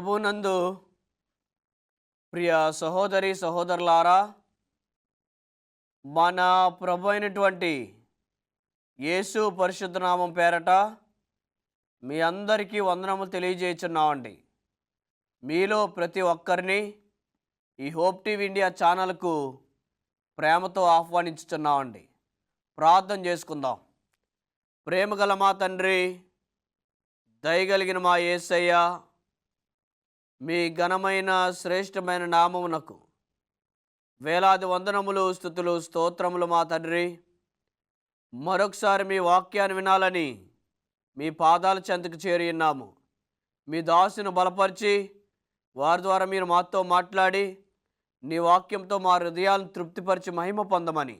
ప్రభునందు ప్రియ సహోదరి సహోదరులారా, మన ప్రభు అయినటువంటి యేసు పరిశుద్ధ నామం పేరట మీ అందరికీ వందనములు తెలియజేస్తున్నామండి. మీలో ప్రతి ఒక్కరిని ఈ హోప్ టీవీ ఇండియా ఛానల్కు ప్రేమతో ఆహ్వానించుతున్నామండి. ప్రార్థన చేసుకుందాం. ప్రేమగల మా తండ్రి, దయగలిగిన మా యేసయ్య, మీ ఘనమైన శ్రేష్టమైన నామమునకు వేలాది వందనములు, స్తుతులు, స్తోత్రములు మా తండ్రి. మరొకసారి మీ వాక్యాన్ని వినాలని మీ పాదాల చెంతకు చేరి ఉన్నాము. మీ దాసును బలపరిచి వారి ద్వారా మీరు మాతో మాట్లాడి నీ వాక్యంతో మా హృదయాలను తృప్తిపరిచి మహిమ పొందమని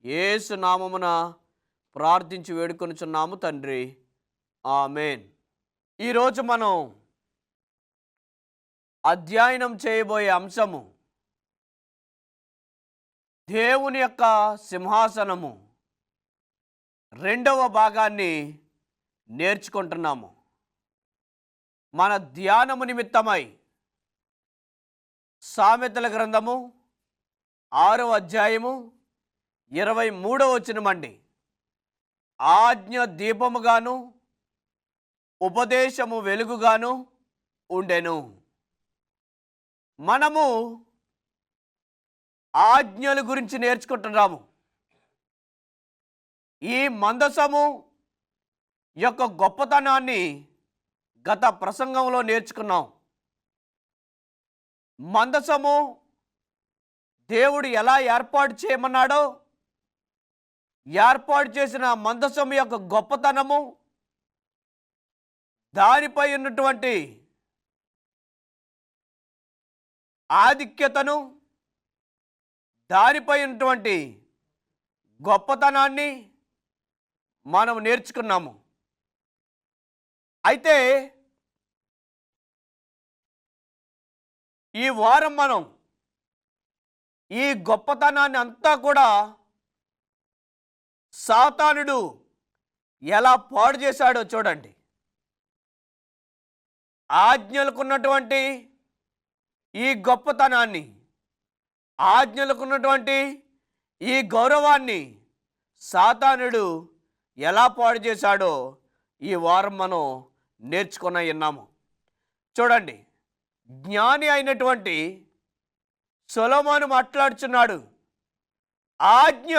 యేసు నామమున ప్రార్థించి వేడుకొనుచున్నాము తండ్రి, ఆమేన్. ఈరోజు మనం అధ్యయనం చేయబోయే అంశము దేవుని యొక్క సింహాసనము రెండవ భాగాన్ని నేర్చుకుంటున్నాము. మన ధ్యానము నిమిత్తమై సామెతల గ్రంథము 6వ అధ్యాయము 23వ వచనమండి. ఆజ్ఞ దీపముగాను ఉపదేశము వెలుగుగాను ఉండెను. మనము ఆజ్ఞల గురించి నేర్చుకుంటున్నాము. ఈ మందసము యొక్క గొప్పతనాన్ని గత ప్రసంగంలో నేర్చుకున్నాం. మందసము దేవుడు ఎలా ఏర్పాటు చేయమన్నాడో, ఏర్పాటు చేసిన మందసము యొక్క గొప్పతనము, దానిపై ఉన్నటువంటి ఆధిక్యతను, దానిపై ఉన్నటువంటి గొప్పతనాన్ని మనం నేర్చుకున్నాము. అయితే ఈ వారం మనం ఈ గొప్పతనాన్ని అంతా కూడా సాతానుడు ఎలా పాడు చేశాడో చూడండి. ఆజ్ఞలకున్నటువంటి ఈ గొప్పతనాన్ని, ఆజ్ఞలకున్నటువంటి ఈ గౌరవాన్ని సాతానుడు ఎలా పాడు చేశాడో ఈ వారం మనం నేర్చుకుని ఉన్నాము. చూడండి, జ్ఞాని అయినటువంటి సొలొమోను మాట్లాడుచున్నాడు. ఆజ్ఞ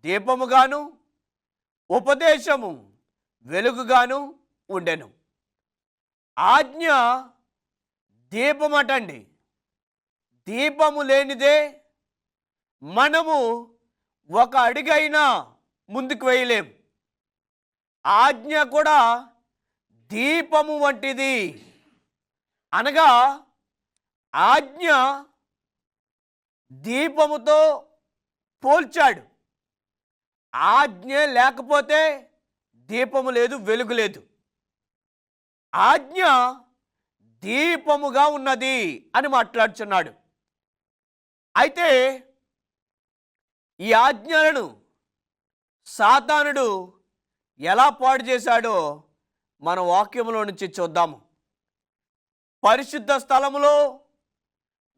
దీపముగాను ఉపదేశము వెలుగుగాను ఉండెను. ఆజ్ఞ దీపమటండి. దీపము లేనిదే మనము ఒక అడుగైనా ముందుకు వేయలేం. ఆజ్ఞ కూడా దీపము వంటిది. అనగా ఆజ్ఞ దీపముతో పోల్చాడు. ఆజ్ఞ లేకపోతే దీపము లేదు, వెలుగు లేదు. ఆజ్ఞ దీపముగా ఉన్నది అని మాట్లాడుచున్నాడు. అయితే ఈ ఆజ్ఞలను సాతానుడు ఎలా పాడు చేశాడో మన వాక్యంలో నుంచి చూద్దాము. పరిశుద్ధ స్థలములో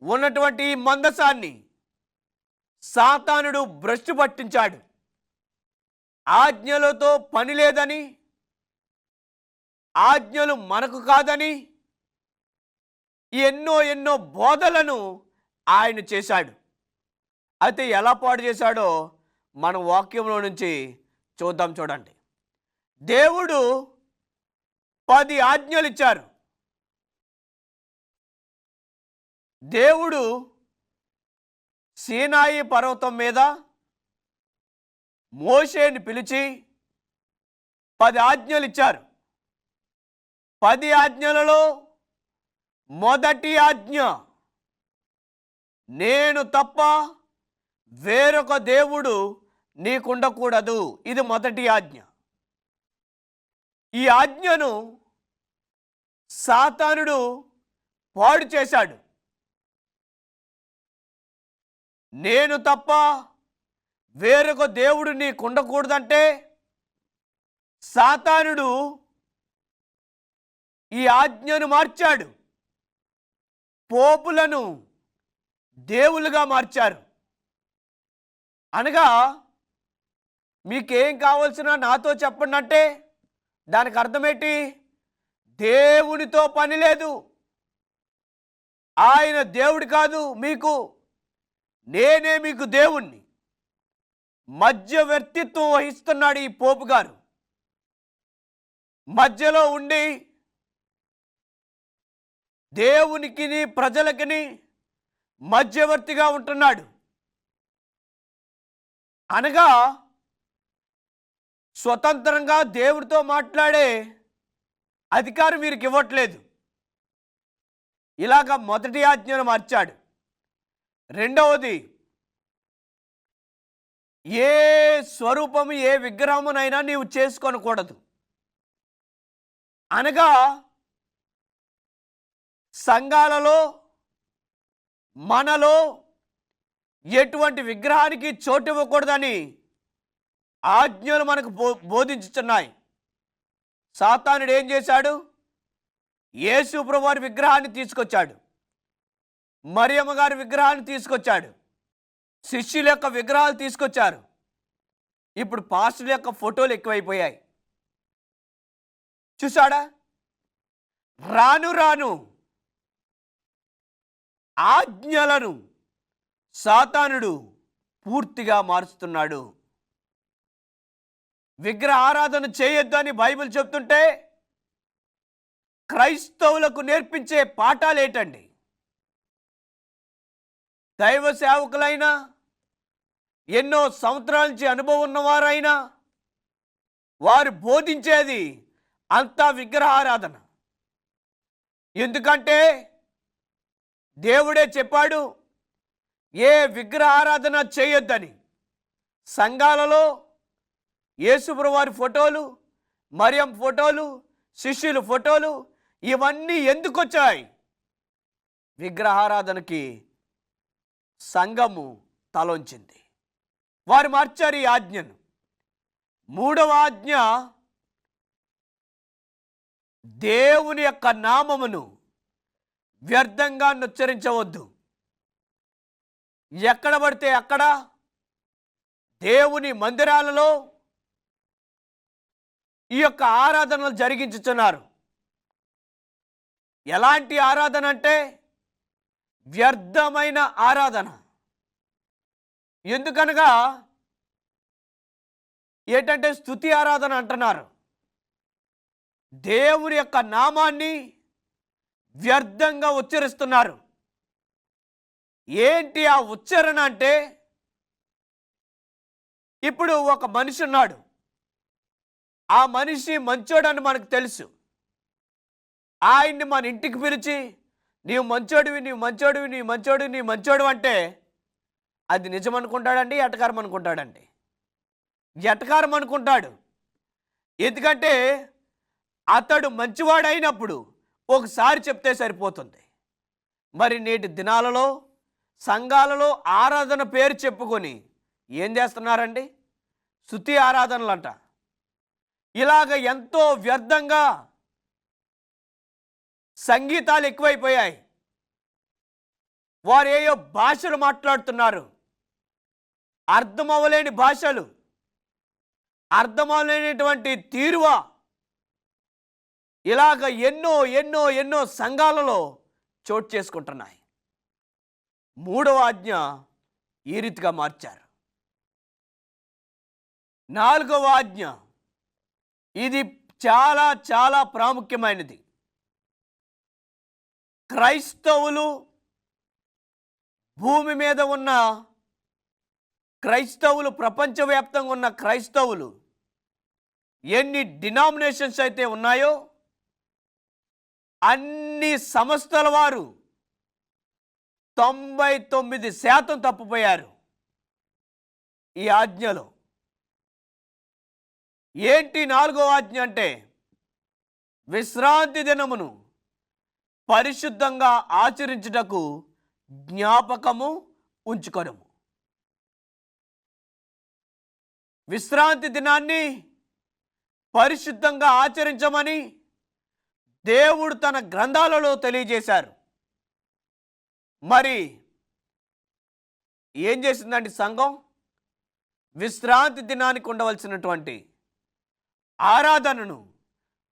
ఉన్నటువంటి ఈ మందసాన్ని సాతానుడు భ్రష్టు పట్టించాడు. ఆజ్ఞలతో పని లేదని, ఆజ్ఞలు మనకు కాదని ఎన్నో బోధలను ఆయన చేశాడు. అయితే ఎలా పాడు చేశాడో మన వాక్యంలో నుంచి చూద్దాం. చూడండి, దేవుడు 10 ఆజ్ఞలు ఇచ్చారు. దేవుడు సీనాయి పర్వతం మీద మోషేని పిలిచి 10 ఆజ్ఞలు ఇచ్చారు. 10 ఆజ్ఞలలో మొదటి ఆజ్ఞ, నేను తప్ప వేరొక దేవుడు నీకుండకూడదు. ఇది మొదటి ఆజ్ఞ. ఈ ఆజ్ఞను సాతానుడు పాడు చేశాడు. నేను తప్ప వేరొక దేవుడు నీకుండకూడదంటే సాతానుడు ఈ ఆజ్ఞను మార్చాడు. పోపులను దేవులుగా మార్చారు. అనగా మీకేం కావాల్సిన నాతో చెప్పండి అంటే దానికి అర్థమేంటి? దేవునితో పని లేదు. ఆయన దేవుడు కాదు మీకు, నేనే మీకు దేవుణ్ణి. మధ్యవర్తిత్వం వహిస్తున్నాడు ఈ పోపు గారు. మధ్యలో ఉండి దేవునికిని ప్రజలకిని మధ్యవర్తిగా ఉంటున్నాడు. అనగా స్వతంత్రంగా దేవుడితో మాట్లాడే అధికారం వీరికి ఇవ్వట్లేదు. ఇలాగ మొదటి ఆజ్ఞను మార్చాడు. రెండవది, ఏ స్వరూపము ఏ విగ్రహమునైనా నీవు చేసుకొనకూడదు. అనగా సంఘాలలో మనలో ఎటువంటి విగ్రహానికి చోటు ఇవ్వకూడదని ఆజ్ఞలు మనకు బోధించుతున్నాయి. సాతానుడు ఏం చేశాడు? యేసు ప్రభువారి విగ్రహాన్ని తీసుకొచ్చాడు, మరియమ్మ గారి విగ్రహాన్ని తీసుకొచ్చాడు, శిష్యుల యొక్క విగ్రహాలు తీసుకొచ్చారు. ఇప్పుడు పాస్టర్ల యొక్క ఫోటోలు ఎక్కువైపోయాయి. చూసాడా? రాను రాను ఆజ్ఞలను సాతానుడు పూర్తిగా మారుస్తున్నాడు. విగ్రహ ఆరాధన చేయొద్దు అని బైబిల్ చెప్తుంటే క్రైస్తవులకు నేర్పించే పాఠాలు ఏంటండి? దైవ సేవకులైనా, ఎన్నో సంవత్సరాల నుంచి అనుభవం ఉన్నవారైనా వారు బోధించేది అంతా విగ్రహారాధన. ఎందుకంటే దేవుడే చెప్పాడు ఏ విగ్రహారాధన చేయొద్దని. సంఘాలలో యేసుప్రభువు వారి ఫోటోలు, మరియం ఫోటోలు, శిష్యుల ఫోటోలు ఇవన్నీ ఎందుకు వచ్చాయి? విగ్రహారాధనకి సంఘము తలొంచింది. వారు మార్చారు ఈ ఆజ్ఞను. మూడవ ఆజ్ఞ, దేవుని యొక్క నామమును వ్యర్థంగా ఉచ్చరించవద్దు. ఎక్కడ పడితే అక్కడ దేవుని మందిరాలలో ఈ యొక్క ఆరాధనలు జరిగించుతున్నారు. ఎలాంటి ఆరాధన అంటే వ్యర్థమైన ఆరాధన. ఎందుకనగా ఏంటంటే స్తుతి ఆరాధన అంటున్నారు. దేవుని యొక్క నామాన్ని వ్యర్థంగా ఉచ్చరిస్తున్నారు. ఏంటి ఆ ఉచ్చారణ అంటే? ఇప్పుడు ఒక మనిషి ఉన్నాడు, ఆ మనిషి మంచోడని మనకు తెలుసు. ఆయన్ని మన ఇంటికి పిలిచి నీవు మంచోడివి, నీవు మంచోడివి, నీ మంచోడు, నీ మంచోడు అంటే అది నిజం అనుకుంటాడండి, ఎటకారం అనుకుంటాడండి? ఎటకారం అనుకుంటాడు. ఎందుకంటే అతడు మంచివాడైనప్పుడు ఒకసారి చెప్తే సరిపోతుంది. మరి నేటి దినాలలో సంఘాలలో ఆరాధన పేరు చెప్పుకొని ఏం చేస్తున్నారండి? స్తుతి ఆరాధనలంట. ఇలాగ ఎంతో వ్యర్థంగా సంగీతాలు ఎక్కువైపోయాయి. వారు ఏయో భాషలు మాట్లాడుతున్నారు, అర్థమవలేని భాషలు, అర్థమవలేనటువంటి తీరువ. ఇలాగ ఎన్నో ఎన్నో ఎన్నో సంఘాలలో చోటు చేసుకుంటున్నాయి. మూడవ ఆజ్ఞ ఈ రీతిగా మార్చారు. నాలుగవ ఆజ్ఞ, ఇది చాలా చాలా ప్రాముఖ్యమైనది. క్రైస్తవులు, భూమి మీద ఉన్న క్రైస్తవులు, ప్రపంచవ్యాప్తంగా ఉన్న క్రైస్తవులు ఎన్ని డినామినేషన్స్ అయితే ఉన్నాయో అన్ని సంస్థల వారు 99% తప్పిపోయారు ఈ ఆజ్ఞలో. ఏంటి నాలుగో ఆజ్ఞ అంటే? విశ్రాంతి దినమును పరిశుద్ధంగా ఆచరించుటకు జ్ఞాపకము ఉంచుకొనుము. విశ్రాంతి దినాన్ని పరిశుద్ధంగా ఆచరించమని దేవుడు తన గ్రంథాలలో తెలియజేశారు. మరి ఏం చేసిందండి సంఘం? విశ్రాంతి దినానికి ఉండవలసినటువంటి ఆరాధనను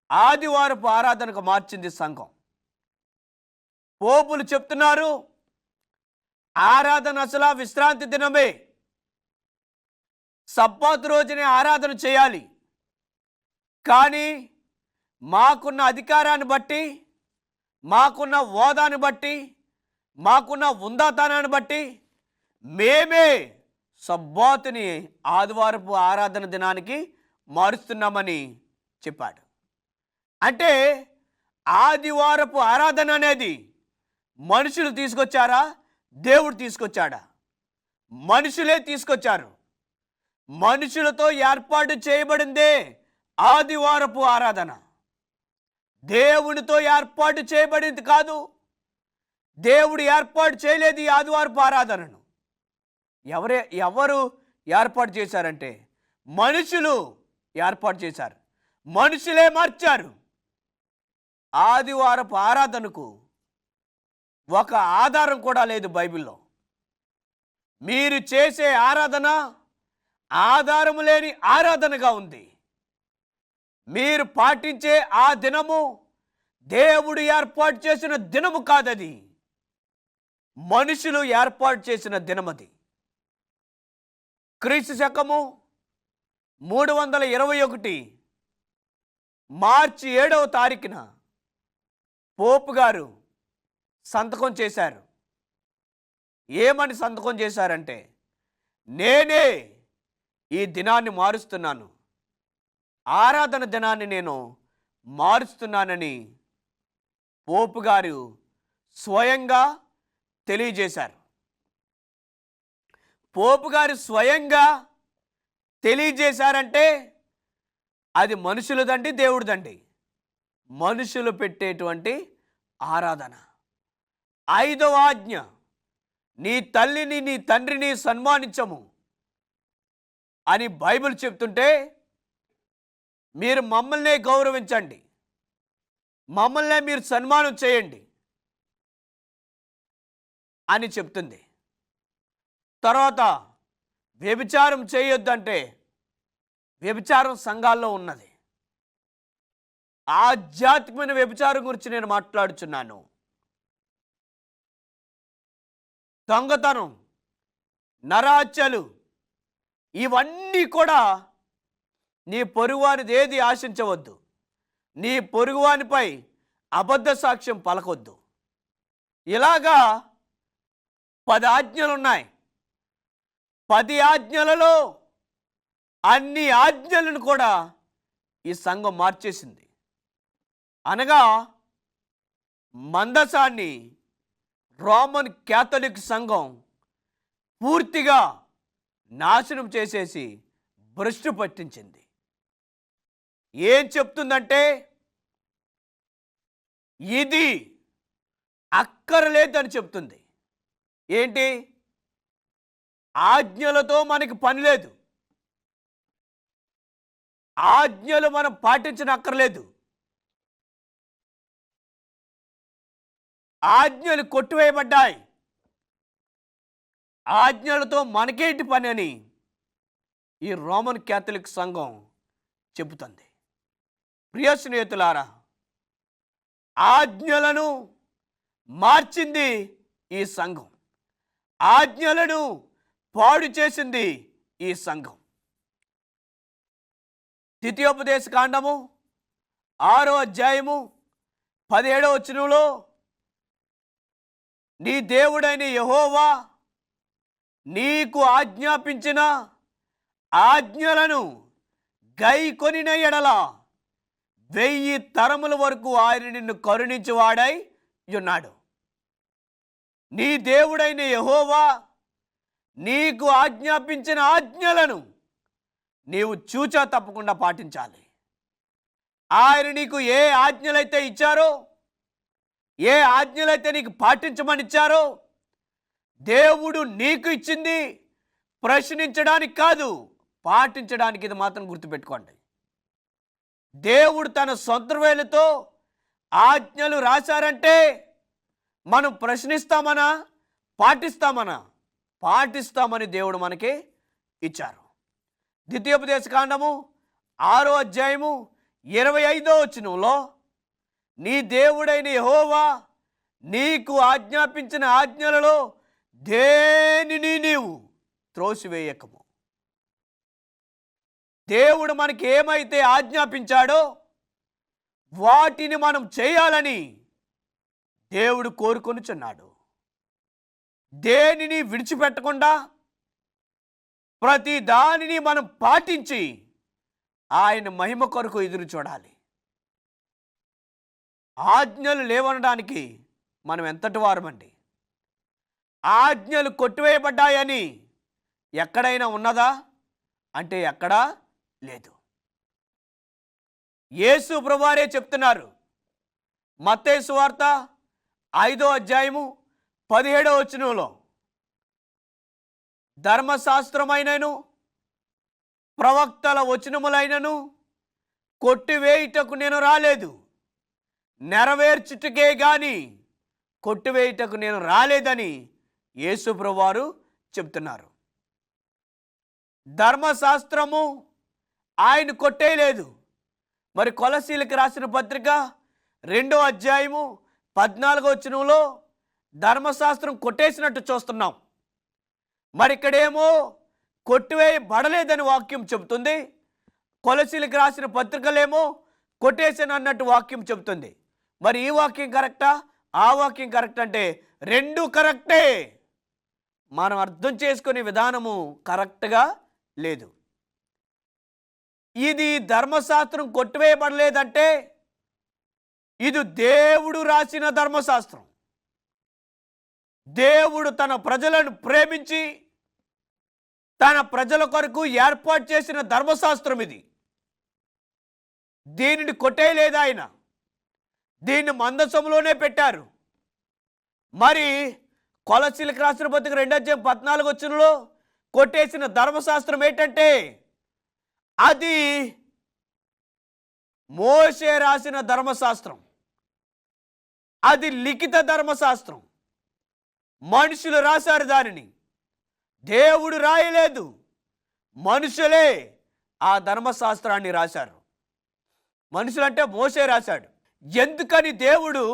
ఆదివారపు ఆరాధనకు మార్చింది సంఘం. పోపులు చెప్తున్నారు, ఆరాధన అసలు విశ్రాంతి దినమే, సబ్బాతు రోజునే ఆరాధన చేయాలి. కానీ మాకున్న అధికారాన్ని బట్టి, మాకున్న హోదాని బట్టి, మాకున్న ఉందాతనాన్ని బట్టి మేమే సబ్బాతుని ఆదివారపు ఆరాధన దినానికి మారుస్తున్నామని చెప్పాడు. అంటే ఆదివారపు ఆరాధన అనేది మనుషులు తీసుకొచ్చారా, దేవుడు తీసుకొచ్చాడా? మనుషులే తీసుకొచ్చారు. మనుషులతో ఏర్పాటు చేయబడిందే ఆదివారపు ఆరాధన. దేవునితో ఏర్పాటు చేయబడింది కాదు. దేవుడు ఏర్పాటు చేయలేదు ఈ ఆదివారపు ఆరాధనను. ఎవరు ఏర్పాటు చేశారంటే మనుషులు ఏర్పాటు చేశారు. మనుషులే మార్చారు. ఆదివారపు ఆరాధనకు ఒక ఆధారం కూడా లేదు బైబిల్లో. మీరు చేసే ఆరాధన ఆధారము లేని ఆరాధనగా ఉంది. మీరు పాటించే ఆ దినము దేవుడు ఏర్పాటు చేసిన దినము కాదది, మనుషులు ఏర్పాటు చేసిన దినమది. క్రీస్తు శకము 321 మార్చి 7వ తారీఖున పోపు గారు సంతకం చేశారు. ఏమని సంతకం చేశారంటే, నేనే ఈ దినాన్ని మారుస్తున్నాను, ఆరాధన దినాన్ని నేను మారుస్తున్నానని పోపు గారు స్వయంగా తెలియజేశారు. పోపు గారు స్వయంగా తెలియజేశారంటే అది మనుషులదండి, దేవుడిదండి. మనుషులు పెట్టేటువంటి ఆరాధన. 5వ ఆజ్ఞ, నీ తల్లిని నీ తండ్రిని సన్మానించము అని బైబిల్ చెప్తుంటే, మీరు మమ్మల్నే గౌరవించండి, మమ్మల్నే మీరు సన్మానం చేయండి అని చెప్తుంది. తర్వాత వ్యభిచారం చేయొద్దంటే, వ్యభిచారం సంఘాల్లో ఉన్నది. ఆధ్యాత్మికమైన వ్యభిచారం గురించి నేను మాట్లాడుచున్నాను. దొంగతనం, నరహత్యలు, ఇవన్నీ కూడా నీ పొరుగువానిది ఏది ఆశించవద్దు. నీ పొరుగువానిపై అబద్ధ సాక్ష్యం పలకొద్దు. ఇలాగా 10 ఆజ్ఞలు ఉన్నాయి. 10 ఆజ్ఞలలో అన్ని ఆజ్ఞలను కూడా ఈ సంఘం మార్చేసింది. అనగా మందసాన్ని రోమన్ క్యాథలిక్ సంఘం పూర్తిగా నాశనం చేసేసి భ్రష్టు పట్టించింది. ఏం చెప్తుందంటే, ఇది అక్కరలేదని చెప్తుంది. ఏంటి? ఆజ్ఞలతో మనకి పని లేదు, ఆజ్ఞలు మనం పాటించనక్కర్లేదు, ఆజ్ఞలు కొట్టివేయబడ్డాయి, ఆజ్ఞలతో మనకేంటి పని అని ఈ రోమన్ క్యాథలిక్ సంఘం చెబుతుంది. ప్రియ స్నేహితులారా, ఆజ్ఞలను మార్చింది ఈ సంఘం, ఆజ్ఞలను పాడు చేసింది ఈ సంఘం. ద్వితీయోపదేశ కాండము 6వ అధ్యాయము 17వ వచనంలో, నీ దేవుడైన యెహోవా నీకు ఆజ్ఞాపించిన ఆజ్ఞలను గైకొనిన ఎడల 1000 తరముల వరకు ఆయన నిన్ను కరుణించువాడై ఉన్నాడు. నీ దేవుడైన యెహోవా నీకు ఆజ్ఞాపించిన ఆజ్ఞలను నీవు చూచా తప్పకుండా పాటించాలి. ఆయన నీకు ఏ ఆజ్ఞలైతే ఇచ్చారో, ఏ ఆజ్ఞలైతే నీకు పాటించమని ఇచ్చారో, దేవుడు నీకు ఇచ్చింది ప్రశ్నించడానికి కాదు, పాటించడానికి. ఇది మాత్రం గుర్తుపెట్టుకోండి. దేవుడు తన సొంత వేలుతో ఆజ్ఞలు రాశారంటే మనం ప్రశ్నిస్తామనా, పాటిస్తామనా? పాటిస్తామని దేవుడు మనకి ఇచ్చారు. ద్వితీయోపదేశకాండము 6వ అధ్యాయము 25వ వచనంలో, నీ దేవుడైన యెహోవా నీకు ఆజ్ఞాపించిన ఆజ్ఞలలో దేనిని నీవు త్రోసివేయకము. దేవుడు మనకి ఏమైతే ఆజ్ఞాపించాడో వాటిని మనం చేయాలని దేవుడు కోరుకొనుచున్నాడు. దేనిని విడిచిపెట్టకుండా ప్రతి దానిని మనం పాటించి ఆయన మహిమ కొరకు ఎదురు చూడాలి. ఆజ్ఞలు లేవనడానికి మనం ఎంతటి వారమండి? ఆజ్ఞలు కొట్టివేయబడ్డాయని ఎక్కడైనా ఉన్నదా అంటే ఎక్కడా లేదు. యేసు ప్రభువారే చెప్తున్నారు. మత్తయి సువార్త 5వ అధ్యాయము 17వ వచనంలో, ధర్మశాస్త్రమైనను ప్రవక్తల వచనములైనను కొట్టివేయుటకు నేను రాలేదు, నెరవేర్చుటకే గాని కొట్టివేయుటకు నేను రాలేదని యేసు ప్రభువారు చెప్తున్నారు. ధర్మశాస్త్రము ఆయన కొట్టేయలేదు. మరి కొలసీలకు రాసిన పత్రిక 2వ అధ్యాయము 14వ వచనంలో ధర్మశాస్త్రం కొట్టేసినట్టు చూస్తున్నాం. మరి ఇక్కడేమో కొట్టివేయబడలేదని వాక్యం చెబుతుంది, కొలసీలకు రాసిన పత్రికలేమో కొట్టేసాను అన్నట్టు వాక్యం చెబుతుంది. మరి ఈ వాక్యం కరెక్టా, ఆ వాక్యం కరెక్ట్ అంటే రెండు కరెక్టే. మనం అర్థం చేసుకునే విధానము కరెక్ట్గా లేదు. ఇది ధర్మశాస్త్రం కొట్టివేయబడలేదంటే ఇది దేవుడు రాసిన ధర్మశాస్త్రం. దేవుడు తన ప్రజలను ప్రేమించి తన ప్రజల కొరకు ఏర్పాటు చేసిన ధర్మశాస్త్రం ఇది. దీనిని కొట్టేయలేదు ఆయన, దీన్ని మందసంలోనే పెట్టారు. మరి కొలసీలకు రాసిన పత్రిక 2వ అధ్యాయం 14వ వచనంలో కొట్టేసిన ధర్మశాస్త్రం ఏంటంటే అది మోషే రాసిన ధర్మశాస్త్రం. అది లిఖిత ధర్మశాస్త్రం. మనుషులు రాశారు దానిని, దేవుడు రాయలేదు. మనుషులే ఆ ధర్మశాస్త్రాన్ని రాశారు. మనుషులంటే మోషే రాశాడు. ఎందుకని దేవుడు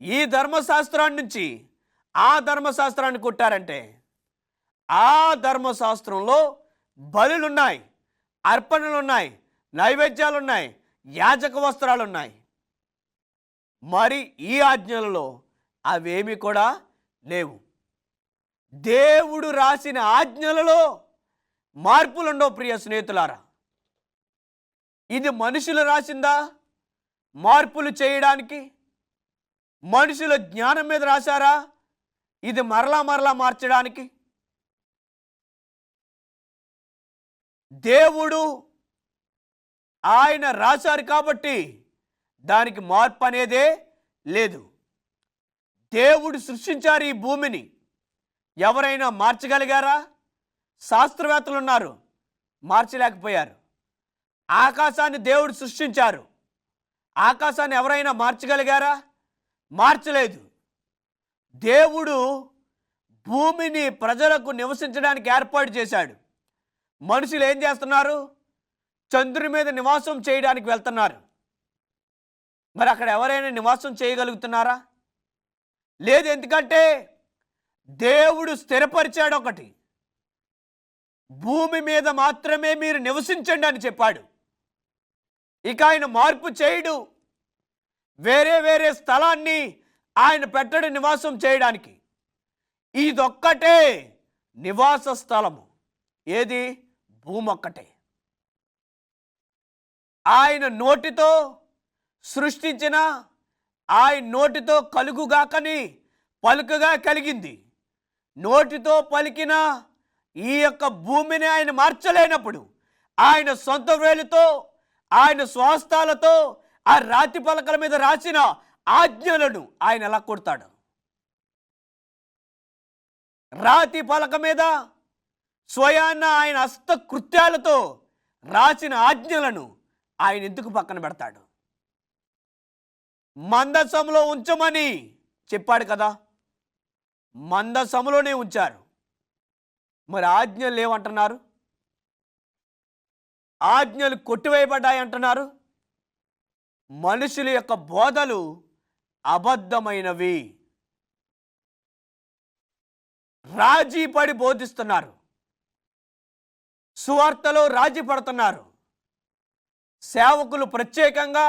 ఈ ధర్మశాస్త్రాన్ని నుంచి ఆ ధర్మశాస్త్రాన్ని కొట్టారంటే ఆ ధర్మశాస్త్రంలో బలులున్నాయి, అర్పణలున్నాయి, నైవేద్యాలున్నాయి, యాజక వస్త్రాలున్నాయి. మరి ఈ ఆజ్ఞలలో అవేమి కూడా లేవు. దేవుడు రాసిన ఆజ్ఞలలో మార్పులుండవు. ప్రియ స్నేహితులారా, ఇది మనుషులు రాసిందా మార్పులు చేయడానికి? మనుషుల జ్ఞానం మీద రాశారా ఇది మరలా మరలా మార్చడానికి? దేవుడు ఆయన రాశారు కాబట్టి దానికి మార్పు అనేదే లేదు. దేవుడు సృష్టించారు ఈ భూమిని. ఎవరైనా మార్చగలిగారా? శాస్త్రవేత్తలు ఉన్నారు, మార్చలేకపోయారు. ఆకాశాన్ని దేవుడు సృష్టించారు. ఆకాశాన్ని ఎవరైనా మార్చగలిగారా? మార్చలేదు. దేవుడు భూమిని ప్రజలకు నివసించడానికి ఏర్పాటు చేశాడు. మనుషులు ఏం చేస్తున్నారు? చంద్రుని మీద నివాసం చేయడానికి వెళ్తున్నారు. మరి అక్కడ ఎవరైనా నివాసం చేయగలుగుతున్నారా? లేదు. ఎందుకంటే దేవుడు స్థిరపరిచాడు ఒకటి, భూమి మీద మాత్రమే మీరు నివసించండి అని చెప్పాడు. ఇక ఆయన మార్పు చేయడు. వేరే వేరే స్థలాన్ని ఆయన పెట్టడు నివాసం చేయడానికి. ఇదొక్కటే నివాస స్థలము. ఏది? భూమి ఒక్కటే. ఆయన నోటితో సృష్టించిన, ఆయన నోటితో కలుగుగాకని పలుకగా కలిగింది. నోటితో పలికిన ఈ యొక్క భూమిని ఆయన మార్చలేనప్పుడు ఆయన సొంత వేలుతో, ఆయన స్వహస్తాలతో ఆ రాతి పలకల మీద రాసిన ఆజ్ఞలను ఆయన ఎలా కొడతాడు? రాతి పలక మీద స్వయాన్న ఆయన హస్త కృత్యాలతో రాసిన ఆజ్ఞలను ఆయన ఎందుకు పక్కన పెడతాడు? మందసంలో ఉంచమని చెప్పాడు కదా, మందసంలోనే ఉంచారు. మరి ఆజ్ఞలు ఏమంటున్నారు? ఆజ్ఞలు కొట్టివేయబడ్డాయి అంటున్నారు. మనుషుల యొక్క బోధలు అబద్ధమైనవి, రాజీ పడి బోధిస్తున్నారు, సువార్తలో రాజీ పడుతున్నారు. సేవకులు ప్రత్యేకంగా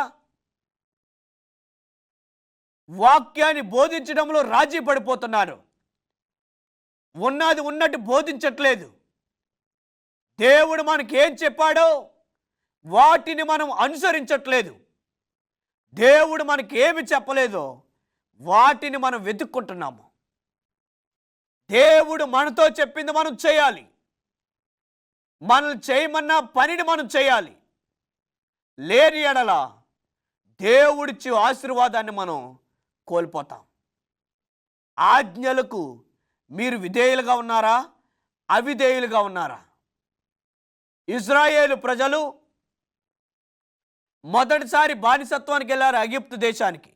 వాక్యాన్ని బోధించడంలో రాజీ పడిపోతున్నారు. ఉన్నది ఉన్నట్టు బోధించట్లేదు. దేవుడు మనకి ఏం చెప్పాడో వాటిని మనం అనుసరించట్లేదు. దేవుడు మనకి ఏమి చెప్పలేదో వాటిని మనం వెతుక్కుంటున్నాము. దేవుడు మనతో చెప్పింది మనం చేయాలి. మనల్ని చేయమన్న పనిని మనం చేయాలి. లేని ఎడల దేవుడిచ్చే ఆశీర్వాదాన్ని మనం కోల్పోతాం. ఆజ్ఞలకు మీరు విధేయులుగా ఉన్నారా, అవిధేయులుగా ఉన్నారా? ఇశ్రాయేలు ప్రజలు మొదటిసారి బానిసత్వానికి వెళ్ళారు ఐగుప్తు దేశానికి.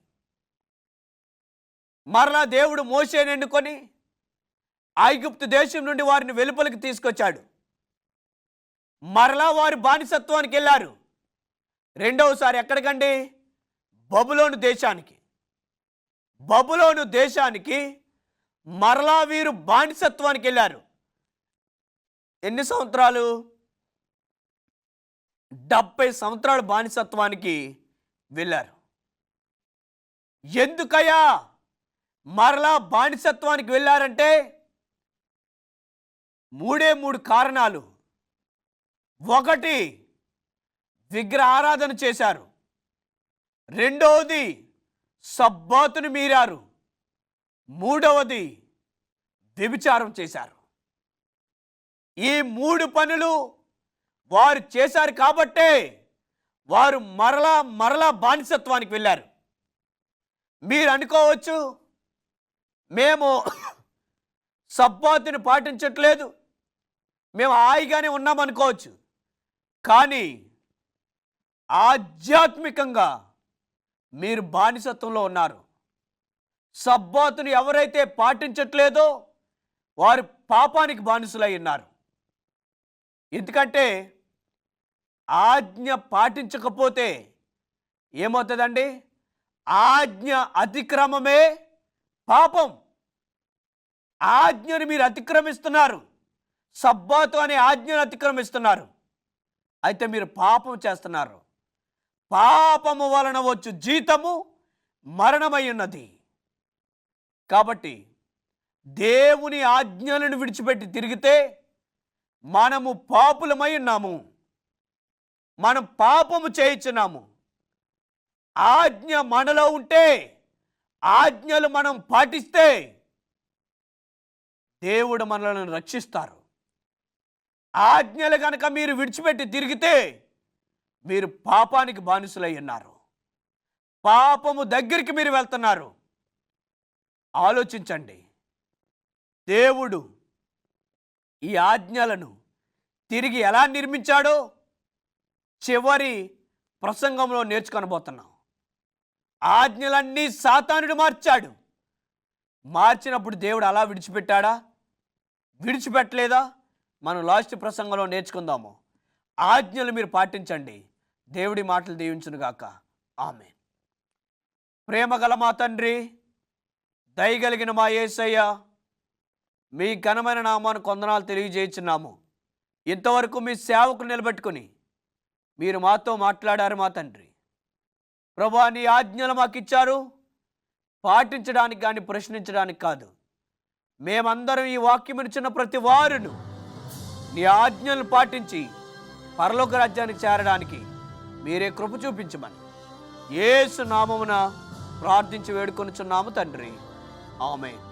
మరలా దేవుడు మోషేని ఎన్నుకొని ఐగుప్తు దేశం నుండి వారిని వెలుపలికి తీసుకొచ్చాడు. మరలా వారు బానిసత్వానికి వెళ్ళారు. రెండవసారి ఎక్కడికండి? బబులోను దేశానికి. బబులోను దేశానికి మరలా వీరు బానిసత్వానికి వెళ్ళారు. ఎన్ని సంవత్సరాలు? 70 సంవత్సరాలు బానిసత్వానికి వెళ్ళారు. ఎందుకయ్యా మరలా బానిసత్వానికి వెళ్ళారంటే 3 కారణాలు. ఒకటి, విగ్రహ ఆరాధన చేశారు. రెండవది, సబ్బాతును మీరారు. మూడవది, వ్యభిచారం చేశారు. ఈ 3 పనులు వారు చేశారు కాబట్టే వారు మరలా బానిసత్వానికి వెళ్ళారు. మీరు అనుకోవచ్చు, మేము సబ్బాతుని పాటించట్లేదు, మేము హాయిగానే ఉన్నామనుకోవచ్చు. కానీ ఆధ్యాత్మికంగా మీరు బానిసత్వంలో ఉన్నారు. సబ్బాతుని ఎవరైతే పాటించట్లేదో వారు పాపానికి బానిసలై ఉన్నారు. ఎందుకంటే ఆజ్ఞ పాటించకపోతే ఏమవుతుందండి? ఆజ్ఞ అతిక్రమమే పాపం. ఆజ్ఞను మీరు అతిక్రమిస్తున్నారు. సబ్బాతు అనే ఆజ్ఞను అతిక్రమిస్తున్నారు. అయితే మీరు పాపం చేస్తున్నారు. పాపము వలన వచ్చు జీతము మరణమై ఉన్నది. కాబట్టి దేవుని ఆజ్ఞలను విడిచిపెట్టి తిరిగితే మనము పాపులమై ఉన్నాము. మనం పాపము చేయించున్నాము. ఆజ్ఞ మనలో ఉంటే, ఆజ్ఞలు మనం పాటిస్తే దేవుడు మనల్ని రక్షిస్తారు. ఆజ్ఞలు కనుక మీరు విడిచిపెట్టి తిరిగితే మీరు పాపానికి బానిసలై ఉన్నారు. పాపము దగ్గరికి మీరు వెళ్తున్నారు. ఆలోచించండి. దేవుడు ఈ ఆజ్ఞలను తిరిగి ఎలా నిర్మించాడో చివరి ప్రసంగంలో నేర్చుకొనబోతున్నాం. ఆజ్ఞలన్నీ సాతానుడు మార్చాడు. మార్చినప్పుడు దేవుడు అలా విడిచిపెట్టాడా? విడిచిపెట్టలేదా? మనం లాస్ట్ ప్రసంగంలో నేర్చుకుందాము. ఆజ్ఞలు మీరు పాటించండి. దేవుడి మాటలు దీవించునుగాక. ఆమేన్. ప్రేమగల మా తండ్రి, దయగలిగిన మా యేసయ్య, మీ ఘనమైన నామాన్ని కొందనాలు తెలియజేస్తున్నాము. ఇంతవరకు మీ సేవకులు నిలబెట్టుకుని మీరు మాతో మాట్లాడారు మా తండ్రి. ప్రభువా, నీ ఆజ్ఞలు మాకు ఇచ్చారు, పాటించడానికి కానీ ప్రశ్నించడానికి కాదు. మేమందరం ఈ వాక్యం ఇచ్చిన ప్రతి వారును నీ ఆజ్ఞలు పాటించి పరలోక రాజ్యానికి చేరడానికి మీరే కృప చూపించమని యేసు నామమున ప్రార్థించి వేడుకొనుచున్నాము తండ్రి. ఆమేన్.